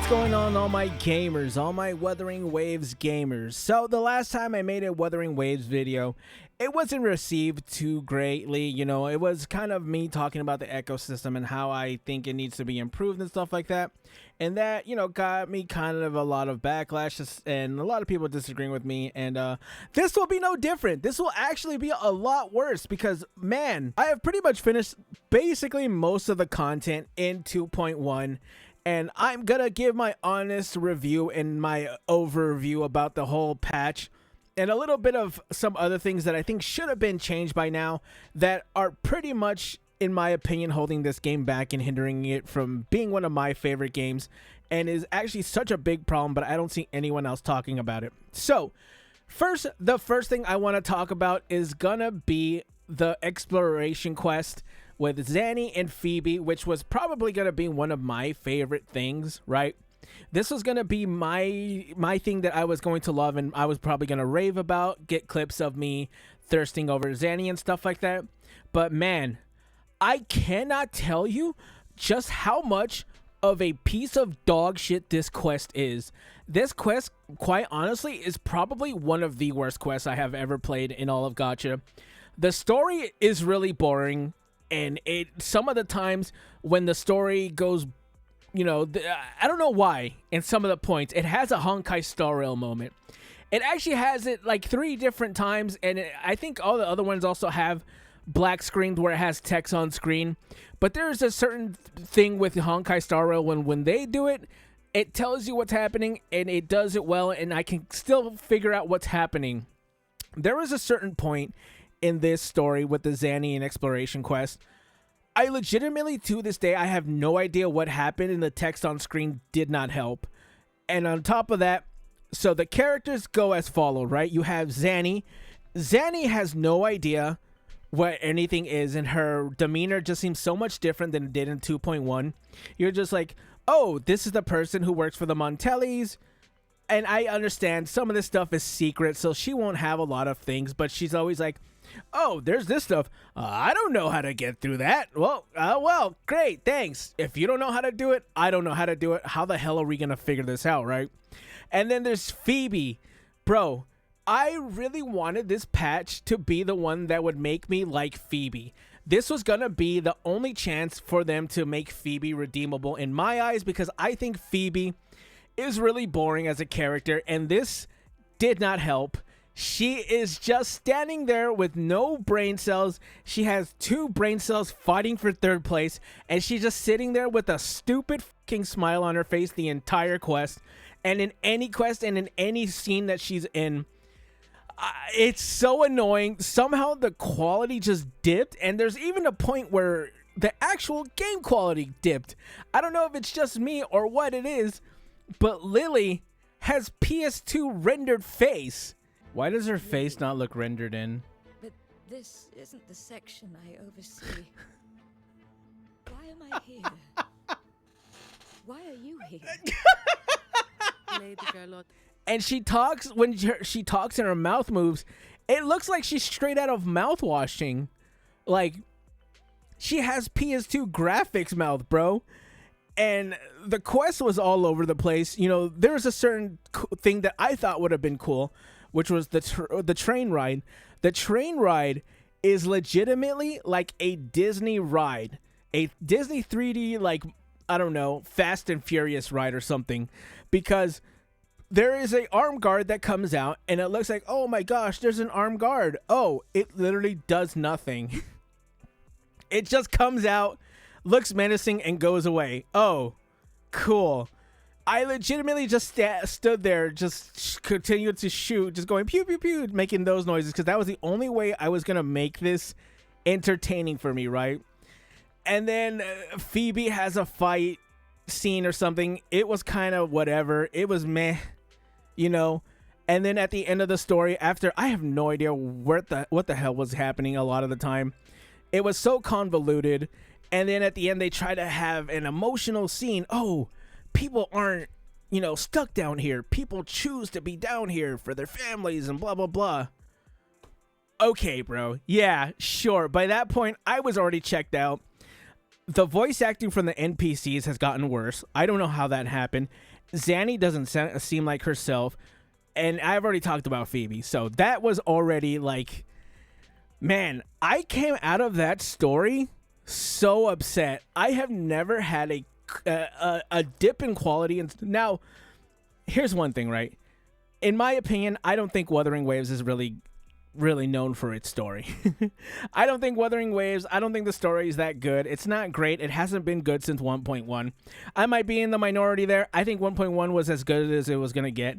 What's going on, all my gamers, all my Wuthering Waves gamers? So the last time I made a Wuthering Waves video, it wasn't received too greatly. You know, it was kind of me talking about the ecosystem and how I think it needs to be improved and stuff like that. And that, you know, got me kind of a lot of backlash and a lot of people disagreeing with me. And this will be no different. This will actually be a lot worse because, man, I have pretty much finished basically most of the content in 2.1. And I'm gonna give my honest review and my overview about the whole patch and a little bit of some other things that I think should have been changed by now that are pretty much, in my opinion, holding this game back and hindering it from being one of my favorite games, and is actually such a big problem, but I don't see anyone else talking about it. So the first thing I want to talk about is gonna be the exploration quest with Zanny and Phoebe, which was probably going to be one of my favorite things, right? This was going to be my thing that I was going to love, and I was probably going to rave about, get clips of me thirsting over Zanny and stuff like that. But man, I cannot tell you just how much of a piece of dog shit this quest is. This quest, quite honestly, is probably one of the worst quests I have ever played in all of Gacha. The story is really boring. And some of the times when the story goes, you know, I don't know why, in some of the points, it has a Honkai Star Rail moment. It actually has it like 3 different times, and I think all the other ones also have black screens where it has text on screen. But there is a certain thing with Honkai Star Rail when they do it, it tells you what's happening, and it does it well, and I can still figure out what's happening. There was a certain point in this story with the Zanny and exploration quest, I legitimately, to this day, I have no idea what happened, and the text on screen did not help. And on top of that, so the characters go as followed, right? You have Zanny. Zanny has no idea what anything is, and her demeanor just seems so much different than it did in 2.1. You're just like, oh, this is the person who works for the Montellis. And I understand some of this stuff is secret, so she won't have a lot of things, but she's always like, oh, there's this stuff. I don't know how to get through that. Well, great, thanks. If you don't know how to do it, I don't know how to do it. How the hell are we going to figure this out, right? And then there's Phoebe. Bro, I really wanted this patch to be the one that would make me like Phoebe. This was going to be the only chance for them to make Phoebe redeemable in my eyes, because I think Phoebe is really boring as a character, and this did not help. She is just standing there with no brain cells. She has 2 brain cells fighting for 3rd place, and she's just sitting there with a stupid fucking smile on her face the entire quest. And in any quest and in any scene that she's in, it's so annoying. Somehow the quality just dipped, and there's even a point where the actual game quality dipped. I don't know if it's just me or what it is, but Lily has PS2 rendered face. Why does her face not look rendered in? But this isn't the section I oversee. Why am I here? Why are you here? Lady Charlotte. And she talks, when she talks and her mouth moves, it looks like she's straight out of mouthwashing. Like, she has PS2 graphics mouth, bro. And the quest was all over the place. You know, there's a certain thing that I thought would have been cool, which was the train ride. The train ride is legitimately like a Disney ride. A Disney 3D, like, I don't know, Fast and Furious ride or something. Because there is a armed guard that comes out, and it looks like, oh my gosh, there's an armed guard. Oh, it literally does nothing. It just comes out, looks menacing, and goes away. Oh, cool. I legitimately just stood there, just continued to shoot, just going pew, pew, pew, making those noises, because that was the only way I was going to make this entertaining for me, right? And then Phoebe has a fight scene or something. It was kind of whatever. It was meh, you know? And then at the end of the story, after, I have no idea what the hell was happening a lot of the time. It was so convoluted. And then at the end, they try to have an emotional scene. Oh, people aren't, you know, stuck down here. People choose to be down here for their families and blah, blah, blah. Okay, bro. Yeah, sure. By that point, I was already checked out. The voice acting from the NPCs has gotten worse. I don't know how that happened. Zanny doesn't seem like herself. And I've already talked about Phoebe. So that was already like, man, I came out of that story so upset. I have never had a dip in quality. And now, here's one thing, right? In my opinion, I don't think Wuthering Waves is really known for its story. I don't think the story is that good. It's not great. It hasn't been good since 1.1. I might be in the minority there. I think 1.1 was as good as it was going to get.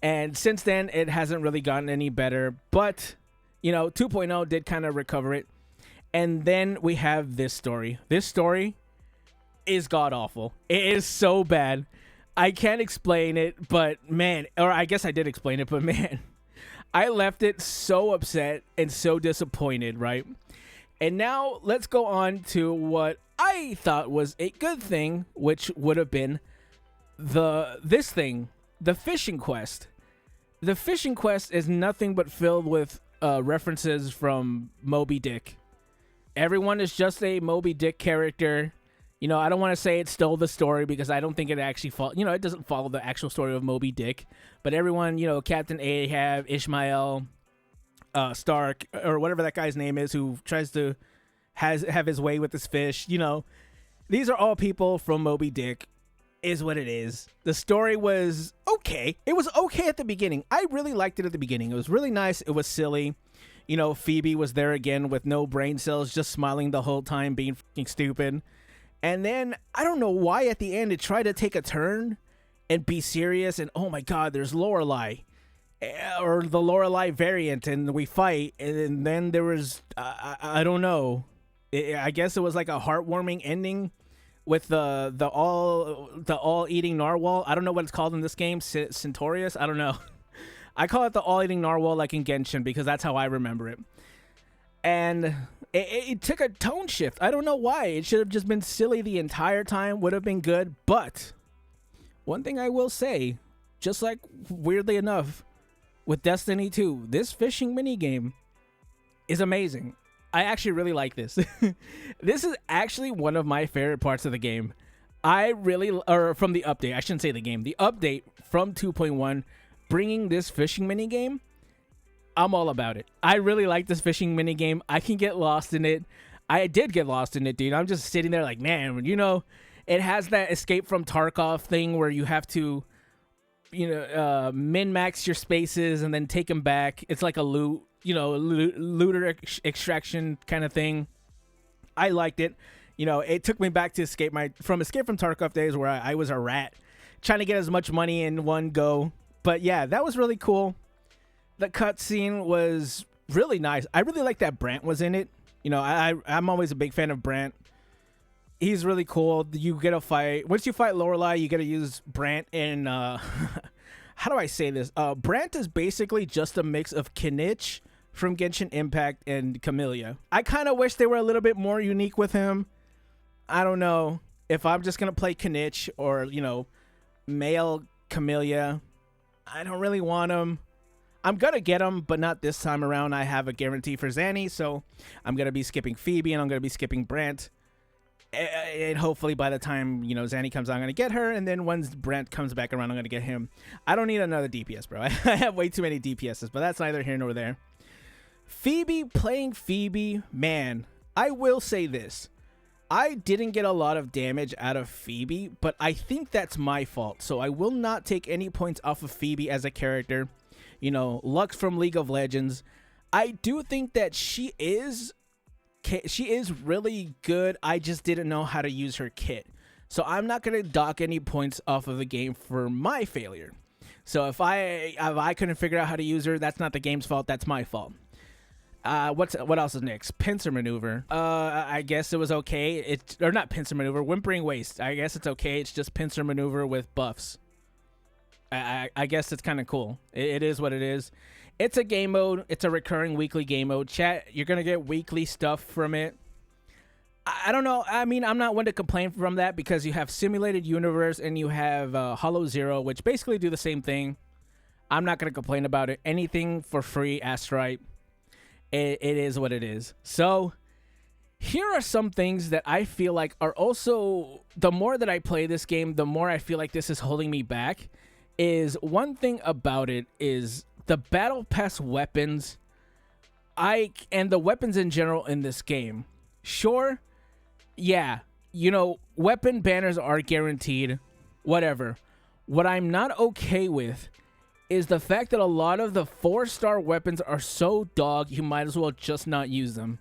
And since then, it hasn't really gotten any better. But, 2.0 did kind of recover it. And then we have this story. This story is god-awful. It is so bad. I can't explain it, but man, or I guess I did explain it, but man, I left it so upset and so disappointed, right? And now let's go on to what I thought was a good thing, which would have been the fishing quest. The fishing quest is nothing but filled with references from Moby Dick. Everyone is just a Moby Dick character. I don't want to say it stole the story because I don't think it actually it doesn't follow the actual story of Moby Dick. But everyone, Captain Ahab, Ishmael, Stark, or whatever that guy's name is, who tries to have his way with this fish, these are all people from Moby Dick, is what it is. The story was okay. It was okay at the beginning. I really liked it at the beginning. It was really nice. It was silly. Phoebe was there again with no brain cells, just smiling the whole time, being fucking stupid. And then, I don't know why at the end it tried to take a turn and be serious. And oh my God, there's Lorelei. Or the Lorelei variant. And we fight. And then there was, I don't know. I guess it was like a heartwarming ending with the all-eating narwhal. I don't know what it's called in this game. Centaurus? I don't know. I call it the all-eating narwhal like in Genshin because that's how I remember it. And it took a tone shift. I don't know why. It should have just been silly the entire time. Would have been good. But one thing I will say, just like weirdly enough with Destiny 2, this fishing minigame is amazing. I actually really like this. This is actually one of my favorite parts of the game. From the update. I shouldn't say the game. The update from 2.1 bringing this fishing minigame. I'm all about it. I really like this fishing minigame. I can get lost in it. I did get lost in it, dude. I'm just sitting there like, man, it has that Escape from Tarkov thing where you have to, min-max your spaces and then take them back. It's like a looter extraction kind of thing. I liked it. It took me back to Escape from Tarkov days where I was a rat trying to get as much money in one go. But yeah, that was really cool. The cutscene was really nice. I really like that Brant was in it. I'm always a big fan of Brant. He's really cool. You get a fight. Once you fight Lorelei, you get to use Brant in... how do I say this? Brant is basically just a mix of Kinich from Genshin Impact and Camellia. I kind of wish they were a little bit more unique with him. I don't know if I'm just going to play Kinich or, male Camellia. I don't really want him. I'm going to get him, but not this time around. I have a guarantee for Zanny, so I'm going to be skipping Phoebe, and I'm going to be skipping Brant. And hopefully by the time, Zanny comes out, I'm going to get her, and then once Brant comes back around, I'm going to get him. I don't need another DPS, bro. I have way too many DPSs, but that's neither here nor there. Phoebe playing Phoebe, man, I will say this. I didn't get a lot of damage out of Phoebe, but I think that's my fault, so I will not take any points off of Phoebe as a character. Lux from League of Legends. I do think that she is really good. I just didn't know how to use her kit. So I'm not going to dock any points off of the game for my failure. So if I couldn't figure out how to use her, that's not the game's fault. That's my fault. What else is next? Pincer Maneuver. I guess it was okay. Or not Pincer Maneuver. Whimpering Waste. I guess it's okay. It's just Pincer Maneuver with buffs. I guess it's kind of cool. It is what it is. It's a game mode. It's a recurring weekly game mode. Chat, you're going to get weekly stuff from it. I don't know. I mean, I'm not one to complain from that because you have Simulated Universe and you have Hollow Zero, which basically do the same thing. I'm not going to complain about it. Anything for free, Astrite. It is what it is. So, here are some things that I feel like are also, the more that I play this game, the more I feel like this is holding me back. Is one thing about it is the battle pass weapons, and the weapons in general in this game. Sure, yeah, you know, weapon banners are guaranteed, whatever. What I'm not okay with is the fact that a lot of the 4-star weapons are so dog, you might as well just not use them.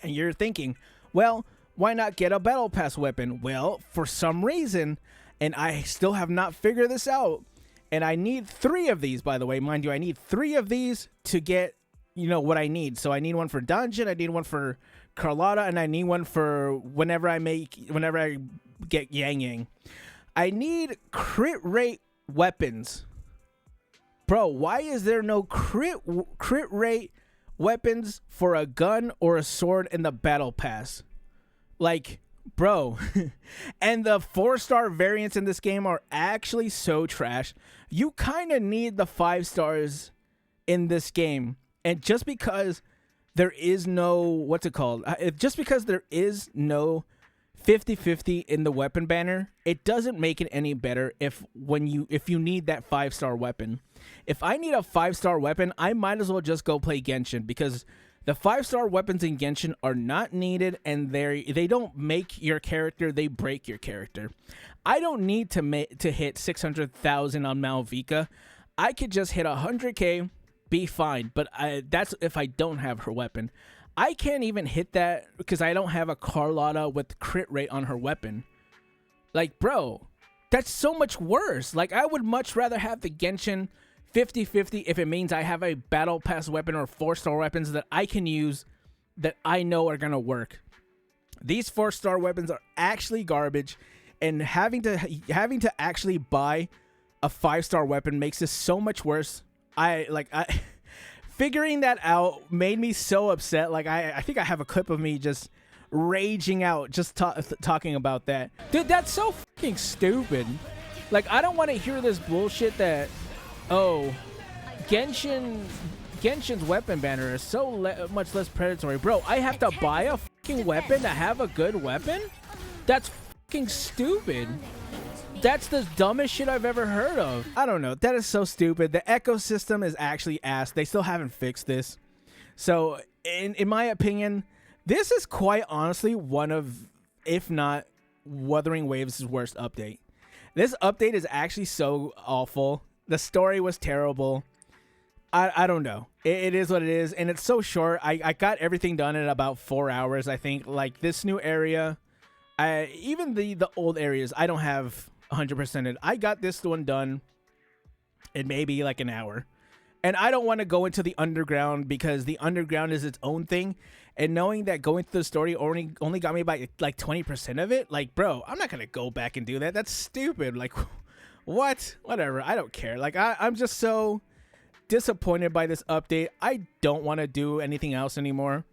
And you're thinking, well, why not get a battle pass weapon? Well, for some reason, and I still have not figured this out, and I need 3 of these, by the way, mind you, I need 3 of these to get, you know, what I need. So I need one for dungeon, I need one for Carlotta, and I need one for whenever I get Yang Yang. I need crit rate weapons. Bro, why is there no crit rate weapons for a gun or a sword in the battle pass? Like, bro. And the 4-star variants in this game are actually so trash. You kind of need the 5 stars in this game. And just because there is no, what's it called? Just because there is no 50-50 in the weapon banner, it doesn't make it any better if you need that 5-star weapon. If I need a 5-star weapon, I might as well just go play Genshin, because the 5-star weapons in Genshin are not needed, and they don't make your character, they break your character. I don't need to hit 600,000 on Malvika. I could just hit 100k, be fine, but that's if I don't have her weapon. I can't even hit that because I don't have a Carlotta with crit rate on her weapon. Like, bro, that's so much worse. Like, I would much rather have the Genshin 50-50 if it means I have a battle pass weapon or 4-star weapons that I can use that I know are going to work. These 4-star weapons are actually garbage, and having to actually buy a 5-star weapon makes this so much worse. Figuring that out made me so upset. Like, I think I have a clip of me just raging out just talking about that. Dude, that's so fucking stupid. Like, I don't want to hear this bullshit that, oh, Genshin's weapon banner is so much less predatory. Bro, I have to buy a fucking weapon to have a good weapon? That's fucking stupid. That's the dumbest shit I've ever heard of. I don't know. That is so stupid. The ecosystem is actually ass. They still haven't fixed this. So, in my opinion, this is quite honestly one of, if not, Wuthering Waves' worst update. This update is actually so awful. The story was terrible. I don't know. It is what it is, and it's so short. I got everything done in about 4 hours, I think. Like, this new area, even the old areas, I don't have 100% it. I got this one done in maybe like an hour. And I don't want to go into the underground because the underground is its own thing. And knowing that going through the story only got me by like 20% of it, like, bro, I'm not going to go back and do that. That's stupid. Like, what? Whatever. I don't care. Like, I'm just so disappointed by this update. I don't want to do anything else anymore.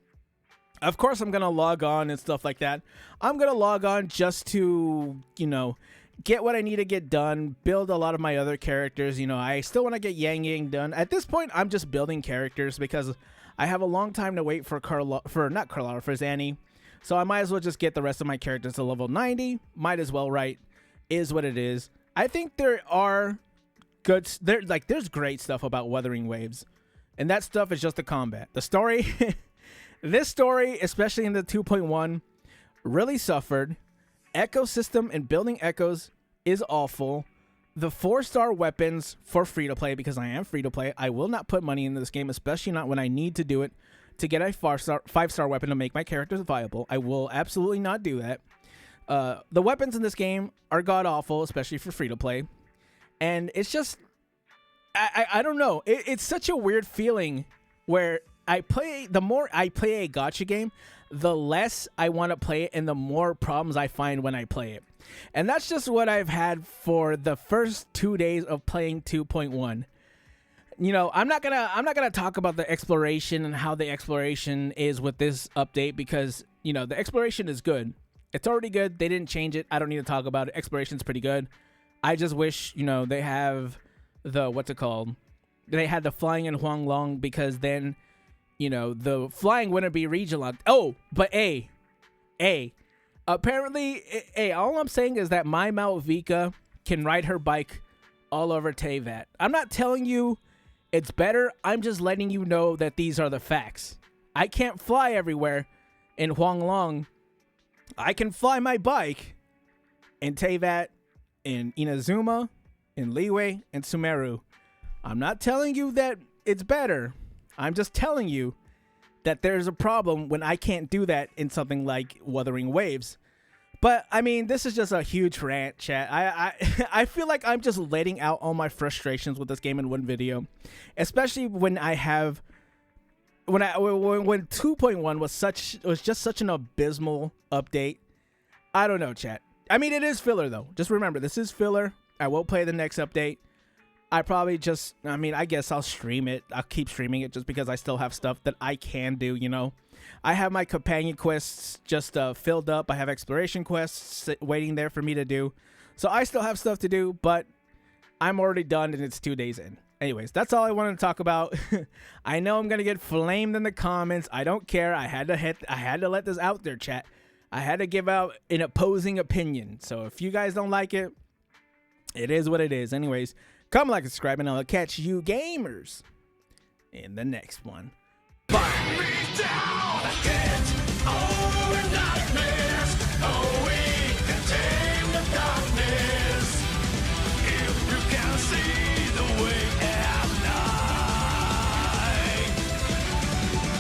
Of course, I'm going to log on and stuff like that. I'm going to log on just to, you know, get what I need to get done, build a lot of my other characters. You know, I still want to get Yang Yang done. At this point, I'm just building characters because I have a long time to wait for Zanny. So I might as well just get the rest of my characters to level 90. Might as well, right? Is what it is. I think there are there's great stuff about Wuthering Waves. And that stuff is just the combat. The story, this story, especially in the 2.1, really suffered. Ecosystem and building echoes is awful. The 4-star weapons for free to play, because I am free to play. I will not put money into this game, especially not when I need to do it to get a 5-star weapon to make my characters viable. I will absolutely not do that. The weapons in this game are god awful, especially for free to play. And it's just, I don't know. It's such a weird feeling where the more I play a gacha game, the less I want to play it and the more problems I find when I play it. And that's just what I've had for the first 2 days of playing 2.1. You know, I'm not gonna talk about the exploration and how the exploration is with this update, because, you know, the exploration is good. It's already good. They didn't change it. I don't need to talk about it. Exploration's pretty good. I just wish, you know, they have the, what's it called? They had the flying in Huanglong, because then, you know, the flying wouldn't be region locked. Oh, but hey, Hey, apparently, hey, all I'm saying is that my Malvika can ride her bike all over Teyvat. I'm not telling you it's better. I'm just letting you know that these are the facts. I can't fly everywhere in Huanglong. I can fly my bike in Teyvat, in Inazuma, in Liyue, and Sumeru. I'm not telling you that it's better. I'm just telling you that there's a problem when I can't do that in something like Wuthering Waves. But I mean, this is just a huge rant, chat. I feel like I'm just letting out all my frustrations with this game in one video, especially when I have when 2.1 was just such an abysmal update. I don't know, chat. I mean, it is filler though. Just remember, this is filler. I won't play the next update. I guess I'll stream it. I'll keep streaming it just because I still have stuff that I can do, you know. I have my companion quests just filled up. I have exploration quests waiting there for me to do. So I still have stuff to do, but I'm already done and it's 2 days in. Anyways, that's all I wanted to talk about. I know I'm going to get flamed in the comments. I don't care. I had to let this out there, chat. I had to give out an opposing opinion. So if you guys don't like it, it is what it is. Anyways, comment, like, subscribe, and I'll catch you gamers in the next one. Bye.